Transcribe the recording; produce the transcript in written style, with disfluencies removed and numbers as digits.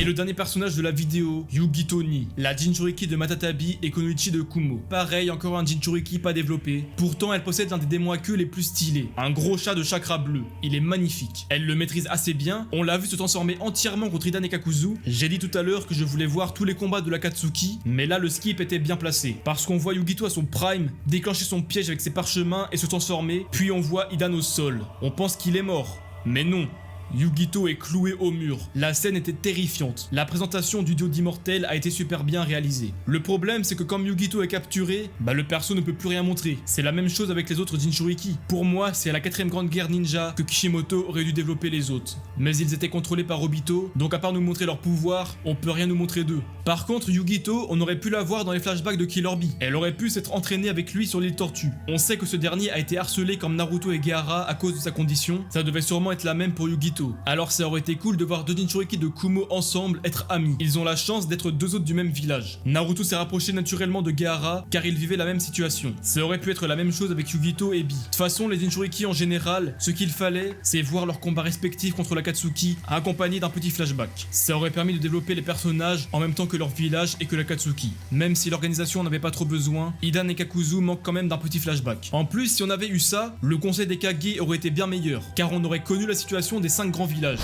Et le dernier personnage de la vidéo, Yugito Ni, la Jinchuriki de Matatabi et Konoichi de Kumo. Pareil, encore un Jinchuriki pas développé. Pourtant, elle possède l'un des démons à queue les plus stylés. Un gros chat de chakra bleu. Il est magnifique. Elle le maîtrise assez bien. On l'a vu se transformer entièrement contre Hidan et Kakuzu. J'ai dit tout à l'heure que je voulais voir tous les combats de l'Akatsuki, mais là le skip était bien placé. Parce qu'on voit Yugito à son prime, déclencher son piège avec ses parchemins et se transformer, puis on voit Hidan au sol. On pense qu'il est mort. Mais non. Yugito est cloué au mur. La scène était terrifiante. La présentation du duo d'immortels a été super bien réalisée. Le problème, c'est que comme Yugito est capturé, le perso ne peut plus rien montrer. C'est la même chose avec les autres Jinchuriki. Pour moi, c'est à la 4ème grande guerre ninja que Kishimoto aurait dû développer les autres. Mais ils étaient contrôlés par Obito, donc à part nous montrer leur pouvoir, on peut rien nous montrer d'eux. Par contre, Yugito, on aurait pu la voir dans les flashbacks de Killer Bee. Elle aurait pu s'être entraînée avec lui sur l'île Tortue. On sait que ce dernier a été harcelé comme Naruto et Gaara à cause de sa condition. Ça devait sûrement être la même pour Yugito. Alors ça aurait été cool de voir deux Jinchuriki de Kumo ensemble être amis. Ils ont la chance d'être deux autres du même village. Naruto s'est rapproché naturellement de Gaara car ils vivaient la même situation. Ça aurait pu être la même chose avec Yugito et Bee. De toute façon, les Jinchuriki en général, ce qu'il fallait, c'est voir leurs combats respectifs contre l'Akatsuki accompagnés d'un petit flashback. Ça aurait permis de développer les personnages en même temps que leur village et que l'Akatsuki. Même si l'organisation n'avait pas trop besoin, Hidan et Kakuzu manquent quand même d'un petit flashback. En plus, si on avait eu ça, le conseil des Kage aurait été bien meilleur, car on aurait connu la situation des 5 grands villages.